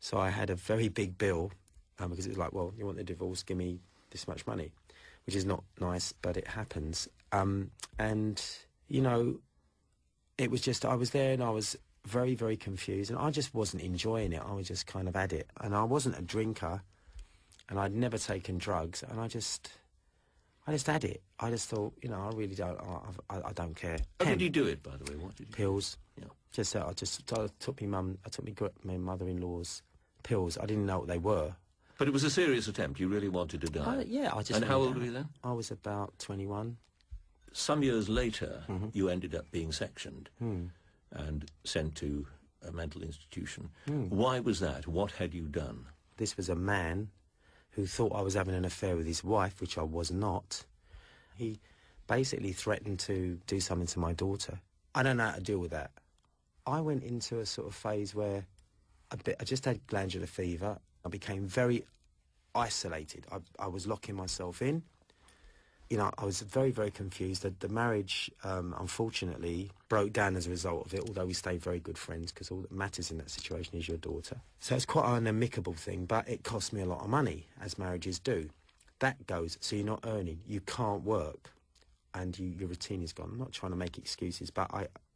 So I had a very big bill because it was like, well, you want the divorce, give me this much money, which is not nice, but it happens. And, you know, it was just, I was there and I was very, very confused, and I just wasn't enjoying it. I was just kind of at it. And I wasn't a drinker, and I'd never taken drugs, and I just had it. I just thought, you know, I really don't, I don't care. How did you do it, by the way? What did you Pills. Yeah. I took my mother-in-law's pills. I didn't know what they were. But it was a serious attempt. You really wanted to die. Yeah, I just. And how old were you then? I was about 21. Some years later, you ended up being sectioned and sent to a mental institution. Why was that? What had you done? This was a man who thought I was having an affair with his wife, which I was not. He basically threatened to do something to my daughter. I don't know how to deal with that. I went into a sort of phase where I just had glandular fever. I became very isolated. I was locking myself in. You know, I was very, very confused. The marriage, unfortunately, broke down as a result of it, although we stayed very good friends, because all that matters in that situation is your daughter. So it's quite an amicable thing, but it cost me a lot of money, as marriages do. That goes, so you're not earning, you can't work, and your routine is gone. I'm not trying to make excuses, but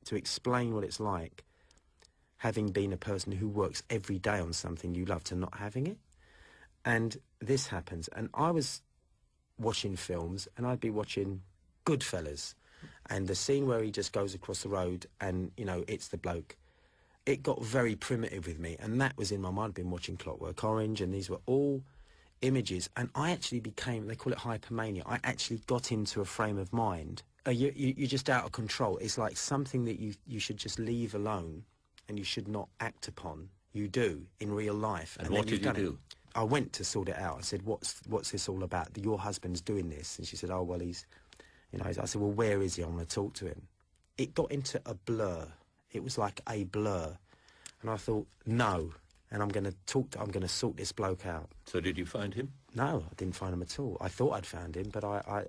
to explain what it's like, having been a person who works every day on something you love, to not having it. And this happens, and I was watching films, and I'd be watching Goodfellas, and the scene where he just goes across the road and, you know, it's the bloke. It got very primitive with me, and that was in my mind. I'd been watching Clockwork Orange, and these were all images, and I actually became, they call it hypermania, I actually got into a frame of mind. You're just out of control. It's like something that you should just leave alone, and you should not act upon. You do, in real life. And what did you do? I went to sort it out. I said, what's this all about? Your husband's doing this. And she said, oh, well, he's, you know, I said, well, where is he? I want to talk to him. It got into a blur. It was like a blur. And I thought, no, and I'm going to sort this bloke out. So did you find him? No, I didn't find him at all. I thought I'd found him, but I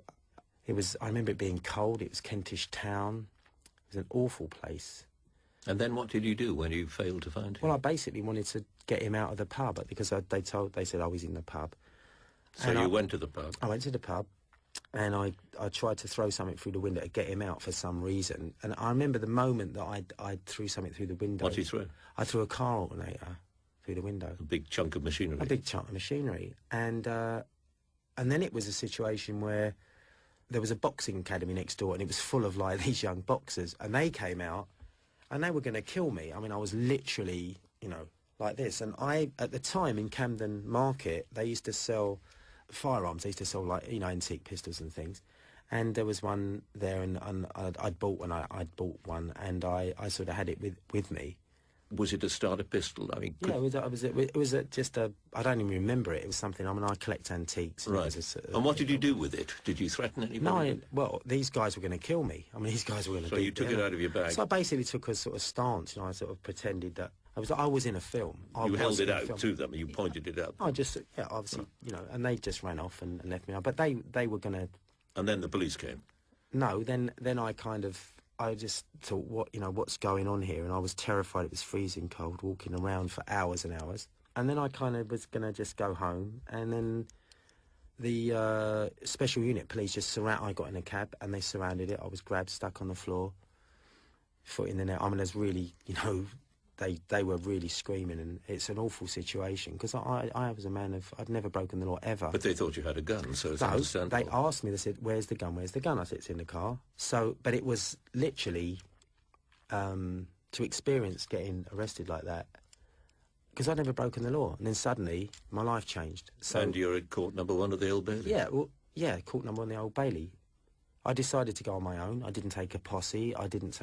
remember it being cold. It was Kentish Town. It was an awful place. And then what did you do when you failed to find him? Well, I basically wanted to get him out of the pub, because they said, oh, he's in the pub. So you went to the pub? I went to the pub, and I tried to throw something through the window to get him out for some reason. And I remember the moment that I threw something through the window. What did you throw? I threw a car alternator through the window. A big chunk of machinery? A big chunk of machinery. And then it was a situation where there was a boxing academy next door, and it was full of, like, these young boxers, and they came out, and they were going to kill me. I mean, I was literally, you know, like this. And at the time, in Camden Market, they used to sell firearms. They used to sell, like, you know, antique pistols and things. And there was one there, and I'd bought one, and I sort of had it with me. Was it a starter pistol? I mean, yeah, it was just a. I don't even remember it. It was something. I mean, I collect antiques. Right. And what did you do with it? Did you threaten anybody? No. Well, these guys were going to kill me. I mean, these guys were going to. So you took it out of your bag. So I basically took a sort of stance. You know, I sort of pretended that I was in a film. You held it out to them. You pointed it out. I just, yeah, obviously, you know, and they just ran off and left me. But they were going to. And then the police came. No. Then I just thought, what's going on here? And I was terrified. It was freezing cold, walking around for hours and hours. And then I kind of was going to just go home. And then the special unit police just I got in a cab, and they surrounded it. I was grabbed, stuck on the floor, foot in the net. I mean, there's really, you know, they were really screaming, and it's an awful situation, because I was a man I'd never broken the law, ever. But they thought you had a gun, so it's no, understandable. They asked me, they said, where's the gun? I said, it's in the car. So, but it was literally to experience getting arrested like that, because I'd never broken the law, and then suddenly my life changed. So, and you're at court number 1 of the Old Bailey? Yeah, well, yeah, court number 1 of the Old Bailey. I decided to go on my own. I didn't take a posse. I didn't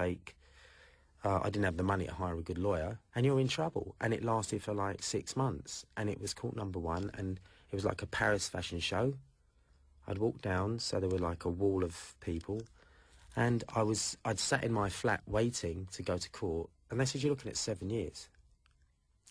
have the money to hire a good lawyer, and you're in trouble. And it lasted for like 6 months, and it was court number 1, and it was like a Paris fashion show. I'd walk down, so there were like a wall of people, and I'd sat in my flat waiting to go to court, and they said, you're looking at 7 years.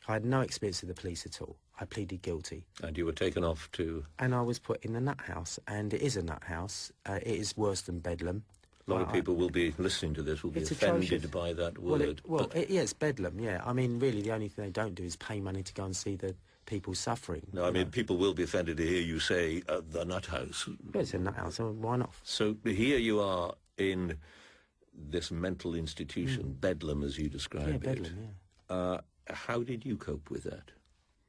I had no experience of the police at all. I pleaded guilty. And you were taken off to... And I was put in the nut house, and it is a nut house. It is worse than Bedlam. A lot of people will be listening to this, will be offended by that word. Yeah, it's bedlam, yeah. I mean, really, the only thing they don't do is pay money to go and see the people suffering. No, I mean, people will be offended to hear you say the nut house. Yeah, it's a nut house, so why not? So here you are in this mental institution, bedlam as you describe it. Bedlam, yeah. How did you cope with that?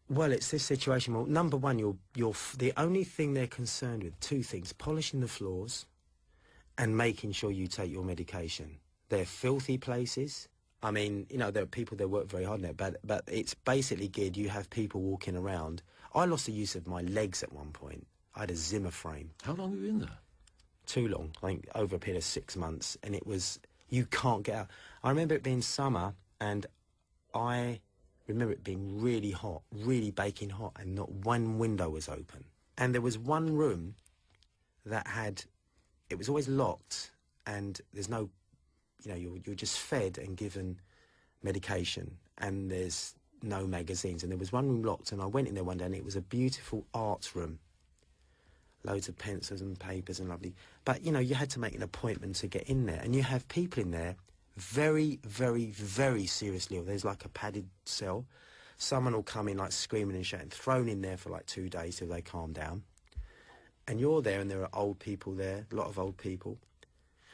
Well, it's this situation. Well, number one, the only thing they're concerned with, two things: polishing the floors and making sure you take your medication. They're filthy places. I mean, you know, there are people that work very hard in there, but it's basically geared. You have people walking around. I lost the use of my legs at one point. I had a Zimmer frame. How long were you in there? Too long, I think over a period of 6 months, and it was, you can't get out. I remember it being summer, and I remember it being really hot, really baking hot, and not one window was open. And there was one room that it was always locked, and there's no, you know, you're just fed and given medication, and there's no magazines. And there was one room locked, and I went in there one day, and it was a beautiful art room. Loads of pencils and papers and lovely. But, you know, you had to make an appointment to get in there. And you have people in there very, very, very seriously ill. There's like a padded cell. Someone will come in like screaming and shouting, thrown in there for like 2 days till they calm down. And you're there and there are old people there, a lot of old people.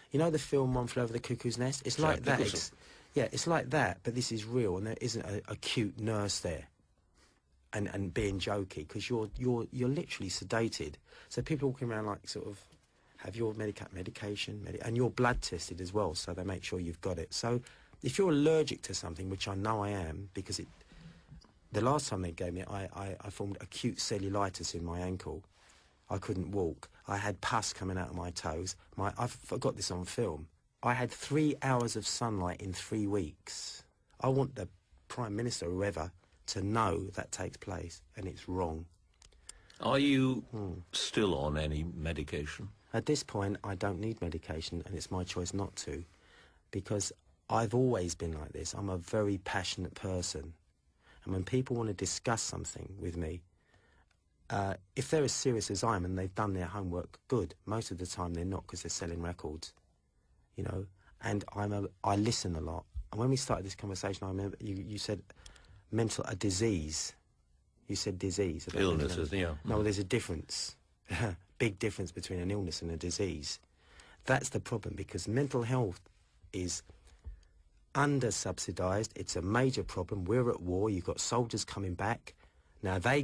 You know the film One Flew Over the Cuckoo's Nest? It's like that. It's like that, but this is real, and there isn't a cute nurse there. And being jokey, because you're literally sedated. So people walking around like sort of have your medication, and you're blood tested as well, so they make sure you've got it. So if you're allergic to something, which I know I am, because the last time they gave me it, I formed acute cellulitis in my ankle. I couldn't walk. I had pus coming out of my toes. I've got this on film. I had 3 hours of sunlight in 3 weeks. I want the Prime Minister, whoever, to know that takes place, and it's wrong. Are you still on any medication? At this point, I don't need medication, and it's my choice not to, because I've always been like this. I'm a very passionate person, and when people want to discuss something with me, if they're as serious as I am and they've done their homework, good. Most of the time they're not, because they're selling records, you know, and I listen a lot. And when we started this conversation, I remember you said a disease. You said disease. Illnesses, yeah. No, there's a difference. Big difference between an illness and a disease. That's the problem, because mental health is under-subsidised. It's a major problem. We're at war. You've got soldiers coming back. Now, they're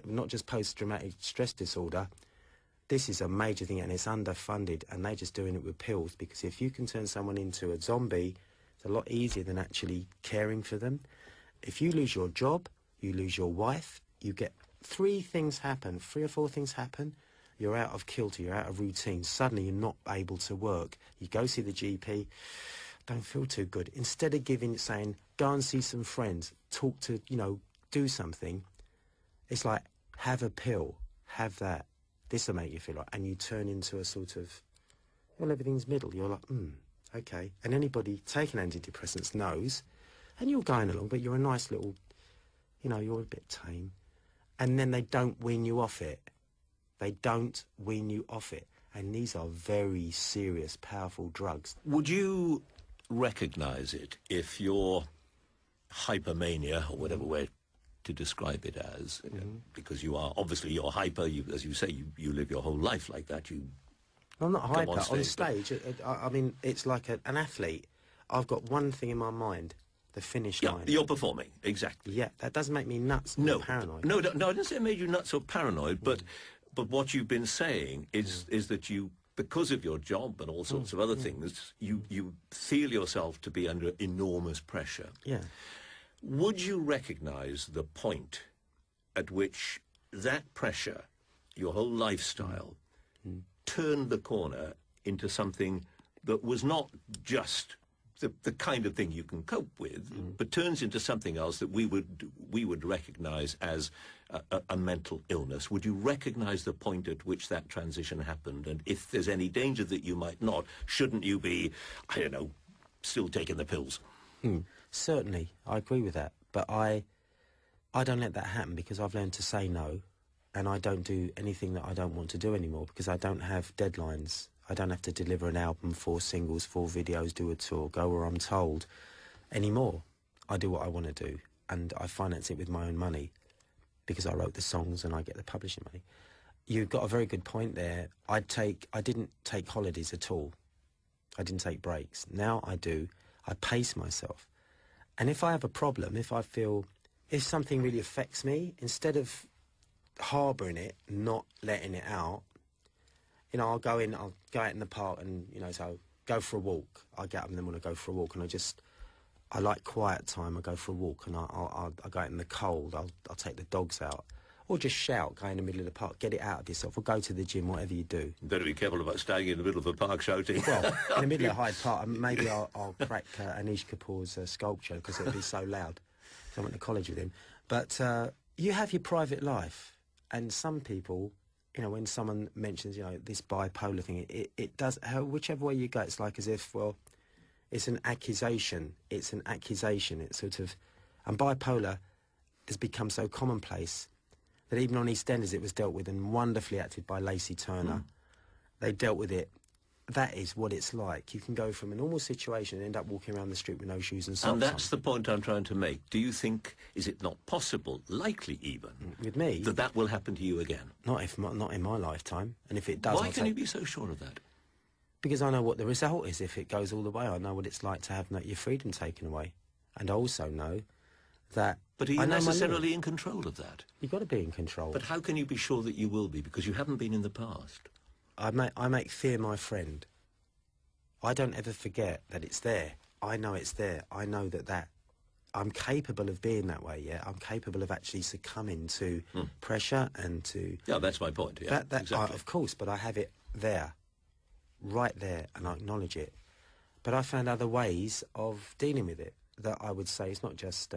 not just post-traumatic stress disorder. This is a major thing, and it's underfunded, and they're just doing it with pills, because if you can turn someone into a zombie, it's a lot easier than actually caring for them. If you lose your job, you lose your wife, you get 3 or 4 things happen, you're out of kilter, you're out of routine, suddenly you're not able to work. You go see the GP, don't feel too good. Instead of saying, go and see some friends, talk to, you know, do something, it's like, have a pill, have that. This will make you feel like, and you turn into a sort of, well, everything's middle. You're like, okay. And anybody taking antidepressants knows, and you're going along, but you're a nice little, you know, you're a bit tame. And then they don't wean you off it. They don't wean you off it. And these are very serious, powerful drugs. Would you recognise it if your hypermania, or whatever way to describe it as, because you're hyper, as you say, you live your whole life like that. I'm not hyper. On stage, I mean, it's like an athlete. I've got one thing in my mind. The finish line. You're performing, exactly. Yeah, that doesn't make me nuts or paranoid. No, I didn't say it made you nuts or paranoid, but what you've been saying is that you, because of your job and all sorts of other things, you feel yourself to be under enormous pressure. Yeah. Would you recognise the point at which that pressure, your whole lifestyle, turned the corner into something that was not just the kind of thing you can cope with, but turns into something else that we would recognise as a mental illness? Would you recognise the point at which that transition happened? And if there's any danger that you might not, shouldn't you be, I don't know, still taking the pills? Certainly, I agree with that. But I don't let that happen, because I've learned to say no, and I don't do anything that I don't want to do anymore, because I don't have deadlines. I don't have to deliver an album, 4 singles, 4 videos, do a tour, go where I'm told anymore. I do what I want to do, and I finance it with my own money because I wrote the songs and I get the publishing money. You've got a very good point there. I didn't take holidays at all. I didn't take breaks. Now I do. I pace myself. And if I have a problem, if something really affects me, instead of harbouring it, not letting it out, I'll go out in the park and, so go for a walk. I get up in the morning, go for a walk, and I like quiet time. I go for a walk and I'll go out in the cold. I'll take the dogs out. Or just shout, go in the middle of the park, get it out of yourself, or go to the gym, whatever you do. You better be careful about staying in the middle of a park shouting. Well, in the middle of Hyde Park, maybe I'll crack Anish Kapoor's sculpture because it'll be so loud. So I went to college with him. But you have your private life. And some people, when someone mentions, this bipolar thing, it does, whichever way you go, it's like as if, well, it's an accusation. It's an accusation. It's sort of, and bipolar has become so commonplace that even on EastEnders it was dealt with and wonderfully acted by Lacey Turner. They dealt with it. That is what it's like. You can go from a normal situation and end up walking around the street with no shoes and socks. And that's the point I'm trying to make. Do you think, is it not possible, likely even, with me, that will happen to you again? Not in my lifetime. And if it does, why can you be so sure of that? Because I know what the result is if it goes all the way. I know what it's like to have your freedom taken away, and I also know that. But are you necessarily in control of that? You've got to be in control. But how can you be sure that you will be? Because you haven't been in the past. I make fear my friend. I don't ever forget that it's there. I know it's there. I know that I'm capable of being that way, yeah? I'm capable of actually succumbing to pressure and to... Yeah, that's my point, yeah, exactly. Of course, but I have it there, right there, and I acknowledge it. But I found other ways of dealing with it that I would say it's not just...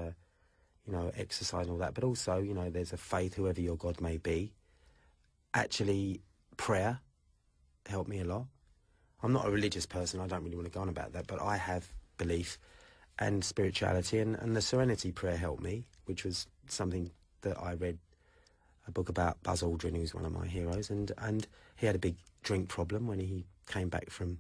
exercise and all that, but also, there's a faith, whoever your God may be. Actually, prayer helped me a lot. I'm not a religious person, I don't really want to go on about that, but I have belief and spirituality, and the Serenity Prayer helped me, which was something that I read a book about Buzz Aldrin, who's one of my heroes, and he had a big drink problem when he came back from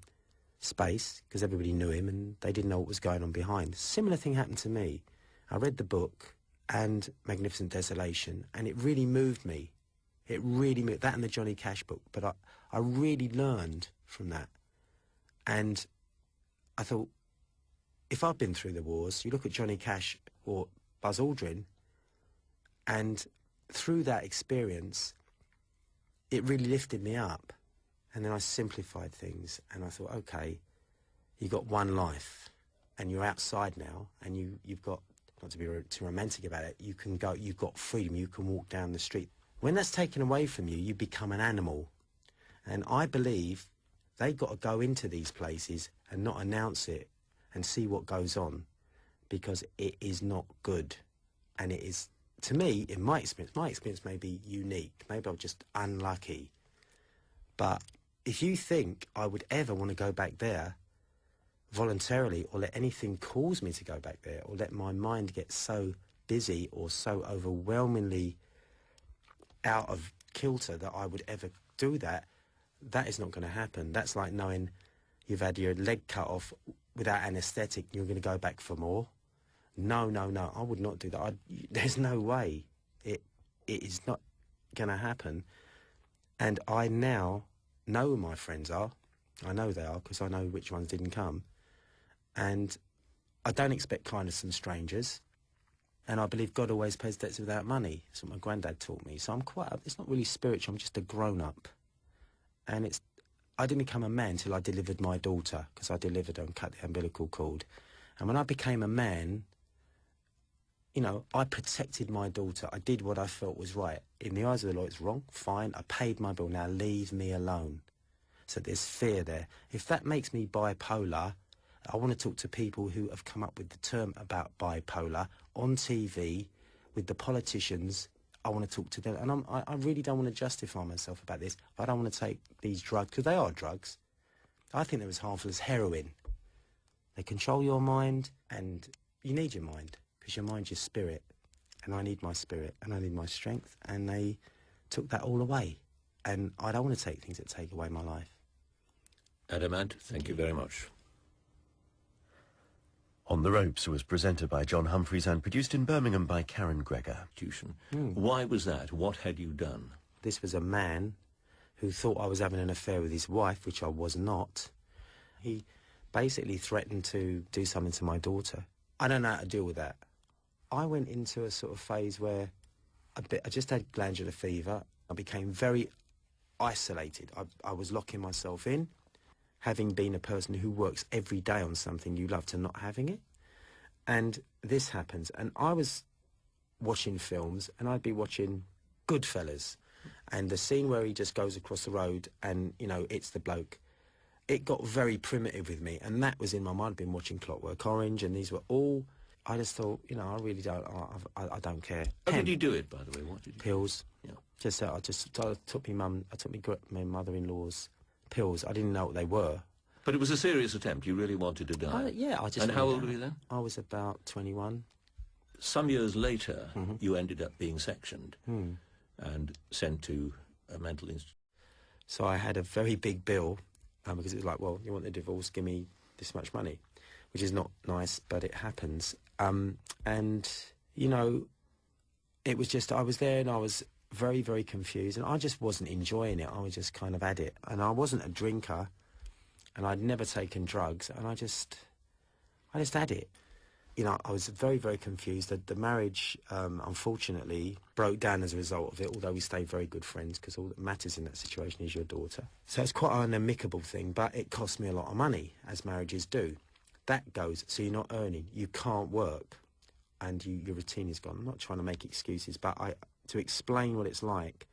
space, because everybody knew him and they didn't know what was going on behind. Similar thing happened to me. I read the book and Magnificent Desolation, and it really moved me. It really moved, that and the Johnny Cash book, but I really learned from that. And I thought, if I've been through the wars, you look at Johnny Cash or Buzz Aldrin, and through that experience, it really lifted me up. And then I simplified things, and I thought, okay, you've got one life, and you're outside now, and you've got, not to be too romantic about it, you can go, you've got freedom, you can walk down the street. When that's taken away from you, you become an animal. And I believe they've got to go into these places and not announce it and see what goes on, because it is not good. And it is, to me, in my experience may be unique. Maybe I'm just unlucky. But if you think I would ever want to go back there voluntarily, or let anything cause me to go back there, or let my mind get so busy or so overwhelmingly out of kilter that I would ever do that, that is not going to happen. That's like knowing you've had your leg cut off without anaesthetic and you're going to go back for more. No, I would not do that. There's no way. It is not going to happen. And I now know who my friends are. I know they are, because I know which ones didn't come. And I don't expect kindness from strangers. And I believe God always pays debts without money. That's what my granddad taught me. So it's not really spiritual, I'm just a grown-up. And I didn't become a man till I delivered my daughter, because I delivered her and cut the umbilical cord. And when I became a man, I protected my daughter. I did what I felt was right. In the eyes of the law, it's wrong, fine. I paid my bill, now leave me alone. So there's fear there. If that makes me bipolar, I want to talk to people who have come up with the term about bipolar on TV, with the politicians. I want to talk to them. And I really don't want to justify myself about this. I don't want to take these drugs, because they are drugs. I think they're as harmful as heroin. They control your mind, and you need your mind, because your mind's your spirit. And I need my spirit, and I need my strength. And they took that all away. And I don't want to take things that take away my life. Adamant, thank you very much. On the Ropes was presented by John Humphreys and produced in Birmingham by Karen Gregor. Why was that? What had you done? This was a man who thought I was having an affair with his wife, which I was not. He basically threatened to do something to my daughter. I don't know how to deal with that. I went into a sort of phase where I just had glandular fever. I became very isolated. I was locking myself in, having been a person who works every day on something you love to not having it. And this happens. And I was watching films, and I'd be watching Goodfellas, and the scene where he just goes across the road and, you know, it's the bloke. It got very primitive with me, and that was in my mind. I'd been watching Clockwork Orange, and these were all... I just thought, you know, I really don't... I don't care. How did you do it, by the way? What did you do? Pills. Yeah. I took my mother-in-law's pills. I didn't know what they were. But it was a serious attempt. You really wanted to die. Yeah, I just... And how old were you then? I was about 21. Some years later, you ended up being sectioned and sent to a mental institute. So I had a very big bill, because it was like, well, you want the divorce, give me this much money, which is not nice, but it happens. And, you know, it was just, I was there and I was very, very confused, and I just wasn't enjoying it. I was just kind of at it. And I wasn't a drinker, and I'd never taken drugs, and I just had it. You know, I was very, very confused. The marriage, unfortunately, broke down as a result of it, although we stayed very good friends, because all that matters in that situation is your daughter. So it's quite an amicable thing, but it cost me a lot of money, as marriages do. That goes, so you're not earning, you can't work, and your routine is gone. I'm not trying to make excuses, but to explain what it's like,